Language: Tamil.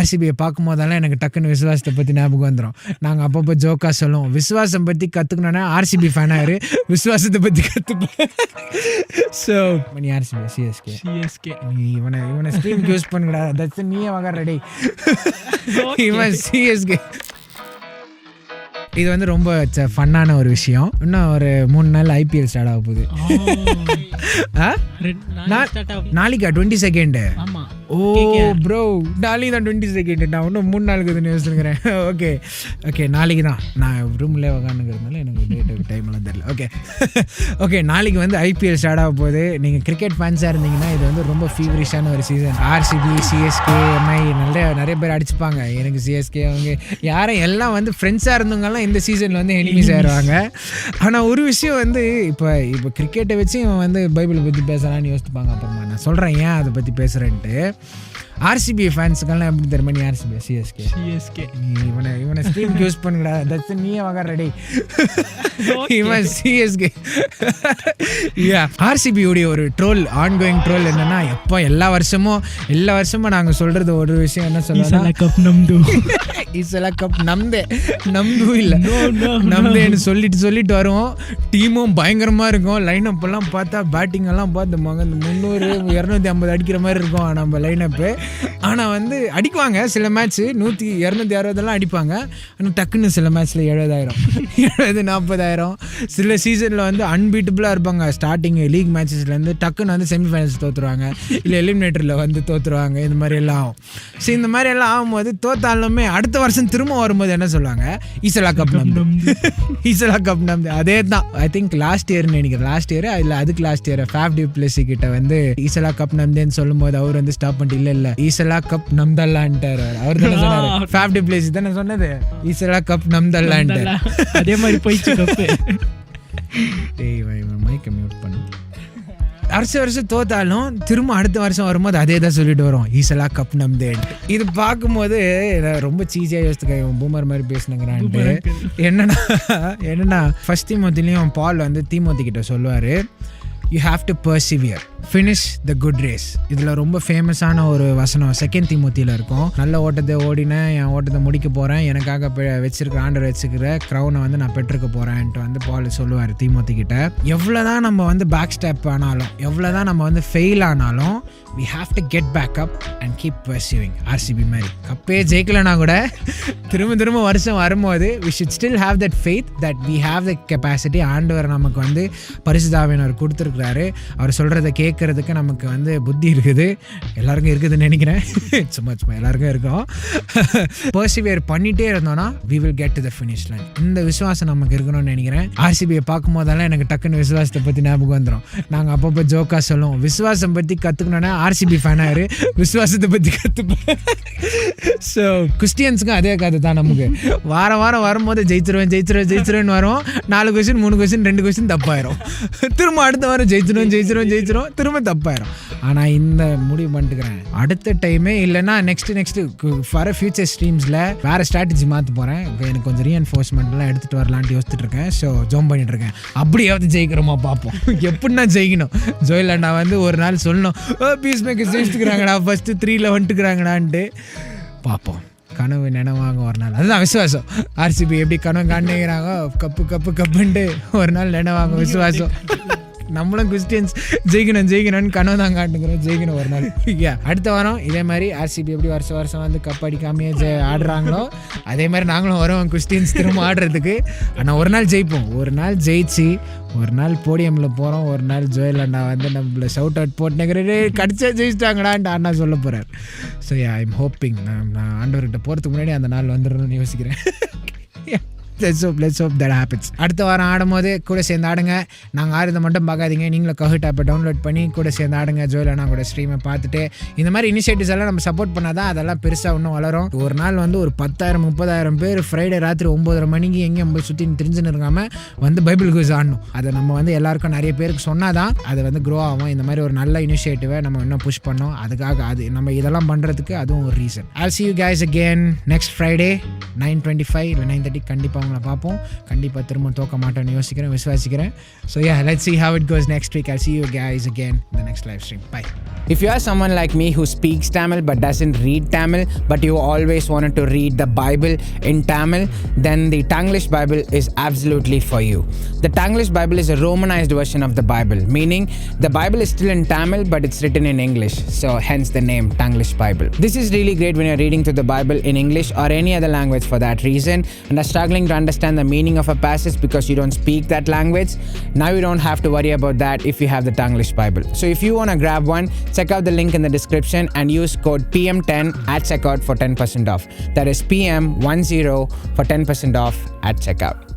ஆர்சிபியை பார்க்கும் போதெல்லாம் எனக்கு டக்குன்னு விசுவாசத்தை பற்றி ஞாபகம் வந்துடும். நாங்கள் அப்பப்போ ஜோக்கா சொல்லுவோம், விசுவாசம் பற்றி கற்றுக்கணுன்னா ஆர்சிபி ஃபேனாக விசுவாசத்தை பற்றி கற்றுப்பேன். ஸோ நீ ஆர்சிபி சிஎஸ்கே நீ இவனை ஸ்ட்ரீம் யூஸ் பண்ணக்கூடா, தட்ஸ் நீயே வகை ரெடி. இவன் சிஎஸ்கே. இது வந்து ரொம்ப ஃபன்னான ஒரு விஷயம். இன்னும் ஒரு 3 நாள் ஐபிஎல் ஸ்டார்ட் ஆக போகுது. நாளைக்கா 22nd? ஓ ப்ரோ, நாளைக்கு தான் 22nd. நான் இன்னும் 3 நாளுக்கு இது யோசிச்சுக்கிறேன். ஓகே ஓகே, நாளைக்கு தான். நான் ரூம்லேயே உக்காந்துக்கிறதுனால எனக்கு டேட் டைம்லாம் தெரியல. ஓகே நாளைக்கு வந்து ஐபிஎல் ஸ்டார்ட் ஆக போகுது. நீங்கள் கிரிக்கெட் ஃபேன்ஸாக இருந்தீங்கன்னா இது வந்து ரொம்ப ஃபீவரிஷான ஒரு சீசன். ஆர்சிபி, சிஎஸ்கே, எம்ஐ நிறைய பேர் அடிச்சுப்பாங்க. எனக்கு சிஎஸ்கே அவங்க யாரும் எல்லாம் வந்து ஃப்ரெண்ட்ஸாக இருந்தவங்கலாம் இந்த சீசனில் வந்து எனிமீஸ் ஆயிடுவாங்க. ஆனால் ஒரு விஷயம் வந்து இப்போ கிரிக்கெட்டை வச்சு இவன் வந்து பைபிளை பற்றி பேசலான்னு யோசிச்சுப்பாங்க. அப்புறமா நான் சொல்கிறேன் ஏன் அதை பற்றி பேசுகிறேன்ட்டு. ஆர்சிபி ஃபேன்ஸுக்கெல்லாம் எப்படி தெரியுமா, நீ ஆர்சிபி சிஎஸ்கே நீ இவனை ஸ்ட்ரீம் யூஸ் பண்ணக்கூடா, தட்ஸ் நீயே வகை ரெடி. இவன் சிஎஸ்கே. ஆர்சிபியோடைய ஒரு ட்ரோல், ஆன்கோயிங் ட்ரோல் என்னன்னா, எப்போ எல்லா வருஷமும் நாங்கள் சொல்கிறது ஒரு விஷயம் என்ன சொல்லலாம், கப் நம்து இசலா கப் நம்து இல்லை நம்தேன்னு சொல்லிட்டு வருவோம். டீமும் பயங்கரமாக இருக்கும். லைன் அப் எல்லாம் பார்த்தா பேட்டிங் எல்லாம் பார்த்து 300 250 அடிக்கிற மாதிரி இருக்கும் நம்ம லைன் அப்பு. ஆனால் வந்து அடிக்குவாங்க சில மேட்ச்சு 100 260 அடிப்பாங்க. ஆனால் டக்குன்னு சில மேட்ச்சில் 70,000 40,000. சில சீசனில் வந்து அன்பீட்டபுளாக இருப்பாங்க. ஸ்டார்டிங் லீக் மேட்சஸ்லேருந்து டக்குன்னு வந்து செமிஃபைனல்ஸ் தோற்றுருவாங்க, இல்லை எலிமினேட்டரில் வந்து தோற்றுருவாங்க. இந்த மாதிரி எல்லாம் ஆகும். ஸோ இந்த மாதிரி எல்லாம் ஆகும்போது தோத்தாலுமே அடுத்த வருஷம் திரும்ப வரும்போது என்ன சொல்லுவாங்க, ஈசலா கப் நம்து. அதே தான் ஐ திங்க் லாஸ்ட் இயர் இல்லை அதுக்கு last year Faf to Plessis கிட்ட வந்து ஈசலா கப் நம்தேன்னு சொல்லும் போது அவர் வந்து ஸ்டாப் பண்ணிட்டு இல்லை ஈசலா கப் நம்தல்லான்ட்டார். அவர் தானே சொன்னார், ஃபேஃப் டு பிளேசி தானே சொன்னது, ஈசலா கப் நம்தல்லான்ட்டார். அதே மாதிரி போயிடுச்சு கப்பு. மைக்கை மியூட் பண்ணு. வருஷம் தோத்தாலும் திரும்ப அடுத்த வருஷம் வரும்போது அதே தான் சொல்லிட்டு வரும், ஈசலா கப் நம்தேன்ட்டு. இது பார்க்கும்போது ரொம்ப சீஸியாக யோசித்துக்க, பூமர் மாதிரி பேசினுங்கிறான்ட்டு. என்னன்னா ஃபர்ஸ்ட் தீமோத்திலையும் பால் வந்து தீமோத்தி கிட்ட சொல்லுவார், you have to persevere, finish the good race. இதில் ரொம்ப ஃபேமஸான ஒரு வசனம் 2 தீமோத்தியில் இருக்கும். நல்ல ஓட்டத்தை ஓடினேன், என் ஓட்டத்தை முடிக்க போகிறேன், எனக்காக ஆண்டவர் வச்சுக்கிற க்ரௌனை வந்து நான் பெற்றுக்க போகிறேன்ட்டு வந்து பால் சொல்லுவார் தீமோத்தி கிட்ட. எவ்வளோ தான் நம்ம வந்து பேக் ஸ்டெப் ஆனாலும், எவ்வளோ தான் நம்ம வந்து ஃபெயில் ஆனாலும், we have to get back up and keep pursuing. RCB மாதிரி கப்பே ஜெயிக்கலனா கூட திரும்ப வருஷம் வரும்போது we should still have that faith that we have the capacity. ஆண்டவர் நமக்கு வந்து பரிசுத்த ஆவியானவர் கொடுத்துருக்கிறாரு. அவர் சொல்கிறத கேட்கறதுக்கு நமக்கு வந்து புத்தி இருக்குது. எல்லாருக்கும் இருக்குதுன்னு நினைக்கிறேன். சும்மா எல்லாருக்கும் இருக்கும். பர்சிவியர் பண்ணிகிட்டே இருந்தோன்னா we will get to the finish line. இந்த விசுவாசம் நமக்கு இருக்கணும்னு நினைக்கிறேன். ஆர்சிபியை பார்க்கும் போதெல்லாம் எனக்கு டக்குன்னு விசுவாசத்தை பற்றி ஞாபகம் வந்துடும். நாங்கள் அப்பப்போ ஜோக்கா சொல்லுவோம், விசுவாசம் பற்றி கற்றுக்கணுன்னா ஆர்சிபி ஃபேனாக விசுவாசத்தை பற்றி கற்றுப்பேன். ஸோ கிறிஸ்டியன்ஸுக்கும் அதே கதை தான். நமக்கு வாரம் வரும்போது ஜெயிச்சிருவேன் வரும். 4 கொஸ்டின் 3 கொஸ்டின் 2 கொஸ்டின் தப்பாயிரும். திரும்ப அடுத்த வாரம் ஜெயிச்சிரும் திரும்ப தப்பாயிரும். ஆனால் இந்த முடிவு பண்ணிட்டுக்கிறேன், அடுத்த டைமே இல்லைன்னா நெக்ஸ்ட் ஃபார் ஃபியூச்சர் ஸ்ட்ரீம்ஸில் வேறு ஸ்ட்ராட்டஜி மாற்ற போகிறேன். எனக்கு கொஞ்சம் ரீஎன்ஃபோர்ஸ்மெண்ட்லாம் எடுத்துகிட்டு வரலான்ட்டு யோசிச்சுட்டு இருக்கேன். ஸோ ஜோம் பண்ணிட்டு இருக்கேன். அப்படியாவது ஜெயிக்கிறோமா பார்ப்போம். எப்படின்னா ஜெயிக்கணும். ஜோயில் அண்ணா வந்து ஒரு நாள் சொல்லணும், பீஸ் மேக்கர் ஜெயிச்சுக்கிறாங்கடா, ஃபஸ்ட்டு 3ல் வந்துட்டுக்கிறாங்கடான்ட்டு பார்ப்போம். கனவு நினைவாங்க ஒரு நாள். அதுதான் விசுவாசம். ஆர்சிபி எப்படி கனவு காணுங்கிறாங்க, கப்புன்ட்டு ஒரு நாள் நினைவாங்க விசுவாசம். நம்மளும் கிறிஸ்டியன்ஸ் ஜெயிக்கணும்னு கனவு தான் காட்டுங்கிறோம். ஜெயிக்கணும் ஒரு நாள். அடுத்த வாரம் இதே மாதிரி ஆர்சிபி எப்படி வருஷம் வந்து கப் அடிக்காமையே ஆடுறாங்களோ அதே மாதிரி நாங்களும் வரோம் கிறிஸ்டியன்ஸ் திரும்ப ஆடுறதுக்கு. ஆனால் ஒரு நாள் ஜெயிப்போம். ஒரு நாள் ஜெயிச்சு ஒரு நாள் போடியமில் போகிறோம். ஒரு நாள் ஜோயல் அண்ணா வந்து நம்மள ஷவுட் அவுட் போட்டுனே கடிச்சா ஜெயிச்சிட்டாங்கடான்ட்டு அண்ணா சொல்ல போகிறார். ஸோ ஐ எம் ஹோப்பிங் நான் ஆண்டவர்கிட்ட போகிறதுக்கு முன்னாடி அந்த நாள் வந்துடணும்னு யோசிக்கிறேன். Let's hope that happens. அடுத்த வாரம் ஆடும்போது கூட சேர்ந்து ஆடுங்க. நாங்கள் ஆடுறதை மட்டும் பார்க்காதீங்க, நீங்களும் கஹூட் ஆப்பை டவுன்லோட் பண்ணி கூட சேர்ந்து ஆடுங்க. ஜோயில் அண்ணா கூட ஸ்ட்ரீமை பார்த்துட்டு இந்த மாதிரி இனிஷியேட்டிவ்ஸ் எல்லாம் நம்ம சப்போர்ட் பண்ணாதான் அதெல்லாம் பெருசாக இன்னும் வளரும். ஒரு நாள் வந்து ஒரு 10,000-30,000 பேர் ஃப்ரைடே ராத்திரி 9:30 மணிக்கு எங்கேயும் போய் சுற்றி தெரிஞ்சுன்னு இருக்காமல் வந்து பைபிள் குவிஸ் ஆடணும். அதை நம்ம வந்து எல்லாருக்கும் நிறைய பேருக்கு சொன்னாதான் அது வந்து க்ரோ ஆகும். இந்த மாதிரி ஒரு நல்ல இனிஷியேட்டிவை நம்ம இன்னும் புஷ் பண்ணோம். அதுக்காக அது நம்ம இதெல்லாம் பண்ணுறதுக்கு அதுவும் ஒரு reason. I'll see you guys again next Friday 9:25 இல்லை 9:30 கண்டிப்பாக உங்களை பார்ப்போம். கண்டிப்பாக திரும்ப தோக்க மாட்டோம்னு யோசிக்கிறேன், விசுவாசிக்கிறேன். So yeah, let's see how it goes next week. I'll see you guys again in the next live stream. Bye. If you are someone like me who speaks Tamil but doesn't read Tamil, but you always wanted to read the Bible in Tamil, then the Tanglish Bible is absolutely for you. The Tanglish Bible is a Romanized version of the Bible, meaning the Bible is still in Tamil but it's written in English, so hence the name Tanglish Bible. This is really great when you're reading through the Bible in English or any other language for that reason and are struggling to understand the meaning of a passage because you don't speak that language. Now you don't have to worry about that if you have the Tanglish Bible. So if you want to grab one, check out the link in the description and use code PM10 at checkout for 10% off. That is PM10 for 10% off at checkout.